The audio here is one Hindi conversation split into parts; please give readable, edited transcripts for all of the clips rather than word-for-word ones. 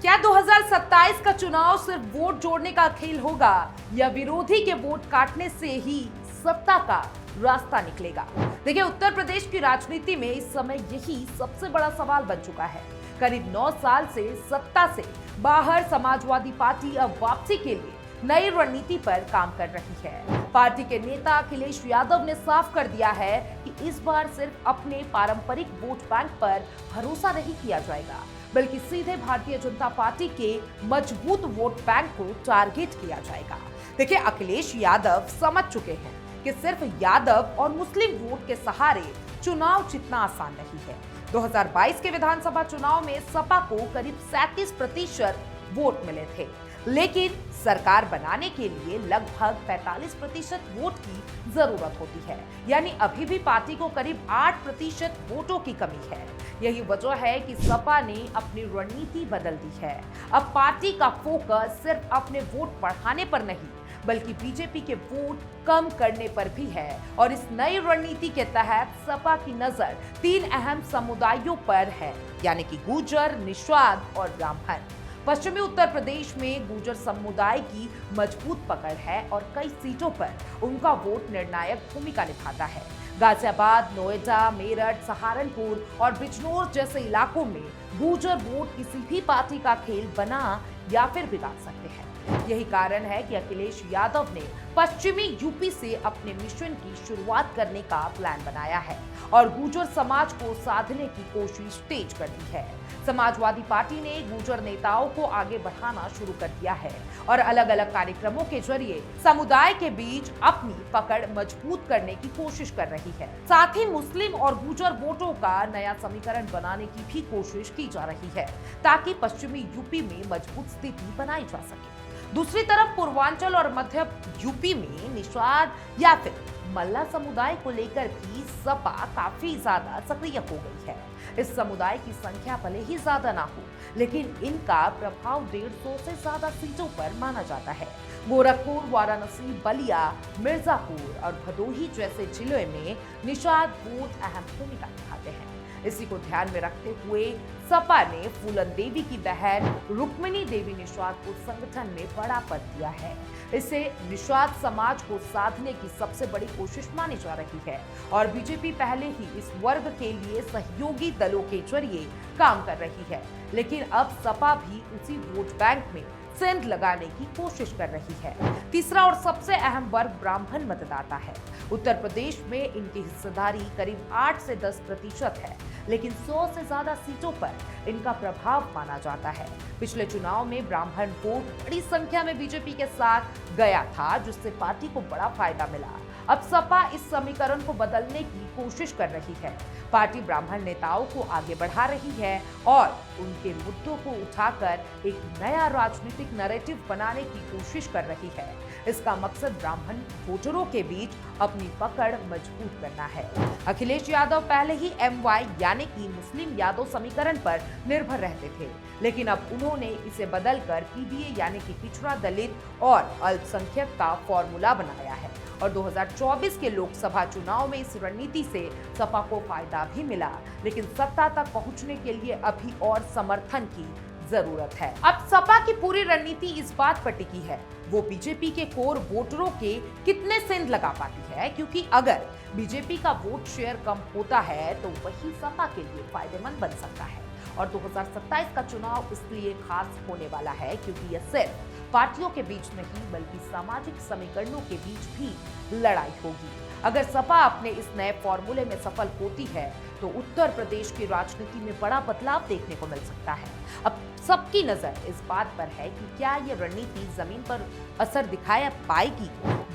क्या 2027 का चुनाव सिर्फ वोट जोड़ने का खेल होगा या विरोधी के वोट काटने से ही सत्ता का रास्ता निकलेगा? देखिए, उत्तर प्रदेश की राजनीति में इस समय यही सबसे बड़ा सवाल बन चुका है। करीब 9 साल से सत्ता से बाहर समाजवादी पार्टी अब वापसी के लिए नई रणनीति पर काम कर रही है। पार्टी के नेता अखिलेश यादव ने साफ कर दिया है कि इस बार सिर्फ अपने पारंपरिक वोट बैंक पर भरोसा नहीं किया जाएगा, बल्कि सीधे भारतीय जनता पार्टी के मजबूत वोट बैंक को टारगेट किया जाएगा। देखिए, अखिलेश यादव समझ चुके हैं कि सिर्फ यादव और मुस्लिम वोट के सहारे चुनाव जीतना आसान नहीं है। 2022 के विधानसभा चुनाव में सपा को करीब 37% वोट मिले थे, लेकिन सरकार बनाने के लिए लगभग 45% वोट की जरूरत होती है। यानी अभी भी पार्टी को करीब 8% वोटों की कमी है। यही वजह है कि सपा ने अपनी रणनीति बदल दी है। अब पार्टी का फोकस सिर्फ अपने वोट बढ़ाने पर नहीं, बल्कि बीजेपी के वोट कम करने पर भी है। और इस नई रणनीति के तहत सपा की नजर 3 अहम समुदायों पर है, यानी कि गुर्जर, निषाद और ब्राह्मण। पश्चिमी उत्तर प्रदेश में गुर्जर समुदाय की मजबूत पकड़ है और कई सीटों पर उनका वोट निर्णायक भूमिका निभाता है। गाजियाबाद, नोएडा, मेरठ, सहारनपुर और बिजनौर जैसे इलाकों में गुर्जर वोट किसी भी पार्टी का खेल बना या फिर बिगाड़ सकते हैं। यही कारण है कि अखिलेश यादव ने पश्चिमी यूपी से अपने मिशन की शुरुआत करने का प्लान बनाया है और गुर्जर समाज को साधने की कोशिश तेज कर दी है। समाजवादी पार्टी ने गुर्जर नेताओं को आगे बढ़ाना शुरू कर दिया है और अलग अलग कार्यक्रमों के जरिए समुदाय के बीच अपनी पकड़ मजबूत करने की कोशिश कर रही है। साथ ही मुस्लिम और गुर्जर वोटों का नया समीकरण बनाने की भी कोशिश की जा रही है, ताकि पश्चिमी यूपी में मजबूत स्थिति बनाई जा सके। दूसरी तरफ पूर्वांचल और मध्य यूपी में निषाद या फिर मल्ला समुदाय को लेकर भी सपा काफी ज्यादा सक्रिय हो गई है। इस समुदाय की संख्या भले ही ज्यादा ना हो, लेकिन इनका प्रभाव 150 से ज्यादा सीटों पर माना जाता है। गोरखपुर, वाराणसी, बलिया, मिर्जापुर और भदोही जैसे जिलों में निषाद वोट अहम भूमिका निभाते हैं। इसी को ध्यान में रखते हुए सपा ने फूलन देवी की बहन रुक्मिणी देवी निषाद को संगठन में बड़ा पद दिया है। इसे निषाद समाज को साधने की सबसे बड़ी कोशिश मानी जा रही है और बीजेपी पहले ही इस वर्ग के लिए सहयोगी दलों के जरिए काम कर रही है, लेकिन अब सपा भी उसी वोट बैंक में सेंध लगाने की कोशिश कर रही है। तीसरा और सबसे अहम वर्ग ब्राह्मण मतदाता है। उत्तर प्रदेश में इनकी हिस्सेदारी करीब 8 से 10% है, लेकिन 100 से ज्यादा सीटों पर इनका प्रभाव माना जाता है। पिछले चुनाव में ब्राह्मण वोट बड़ी संख्या में बीजेपी के साथ गया था, जिससे पार्टी को बड़ा फायदा मिला। अब सपा इस समीकरण को बदलने की कोशिश कर रही है। पार्टी ब्राह्मण नेताओं को आगे बढ़ा रही है और उनके मुद्दों को उठाकर एक नया राजनीतिक नैरेटिव बनाने की कोशिश कर रही है। इसका मकसद ब्राह्मण वोटरों के बीच अपनी पकड़ मजबूत करना है। अखिलेश यादव पहले ही MY यानी कि मुस्लिम यादव समीकरण पर निर्भर रहते थे, लेकिन अब उन्होंने इसे बदलकर PDA यानी कि पिछड़ा, दलित और अल्पसंख्यक का फॉर्मूला बनाया है। और 2024 के लोकसभा चुनाव में इस रणनीति से सपा को फायदा भी मिला, लेकिन सत्ता तक पहुंचने के लिए अभी और समर्थन की जरूरत है। अब सपा की पूरी रणनीति इस बात पर टिकी है वो बीजेपी के कोर वोटरों के कितने सेंध लगा पाती है, क्योंकि अगर बीजेपी का वोट शेयर कम होता है तो वही सपा के लिए फायदेमंद बन सकता है। और 2027 का चुनाव इसलिए खास होने वाला है क्योंकि यह सिर्फ पार्टियों के बीच नहीं, बल्कि सामाजिक समीकरणों के बीच भी लड़ाई होगी। अगर सपा अपने इस नए फॉर्मूले में सफल होती है तो उत्तर प्रदेश की राजनीति में बड़ा बदलाव देखने को मिल सकता है। अब सबकी नजर इस बात पर है कि क्या ये रणनीति जमीन पर असर दिखाया पाएगी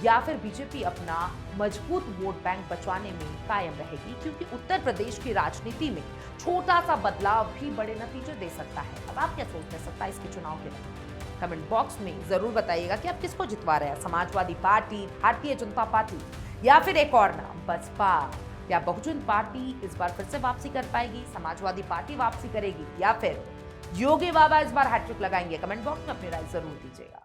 या फिर बीजेपी अपना मजबूत वोट बैंक बचाने में कायम रहेगी, क्योंकि उत्तर प्रदेश की राजनीति में छोटा सा बदलाव भी बड़े नतीजे दे सकता है। अब आप क्या सोचते हैं 27 के चुनाव के लिए? कमेंट बॉक्स में जरूर बताइएगा कि आप किसको जितवा रहे हैं, समाजवादी पार्टी, भारतीय जनता पार्टी या फिर एक और नाम बसपा। क्या बहुजन पार्टी इस बार फिर से वापसी कर पाएगी, समाजवादी पार्टी वापसी करेगी या फिर योगी बाबा इस बार हैट्रिक लगाएंगे? कमेंट बॉक्स में अपनी राय जरूर दीजिएगा।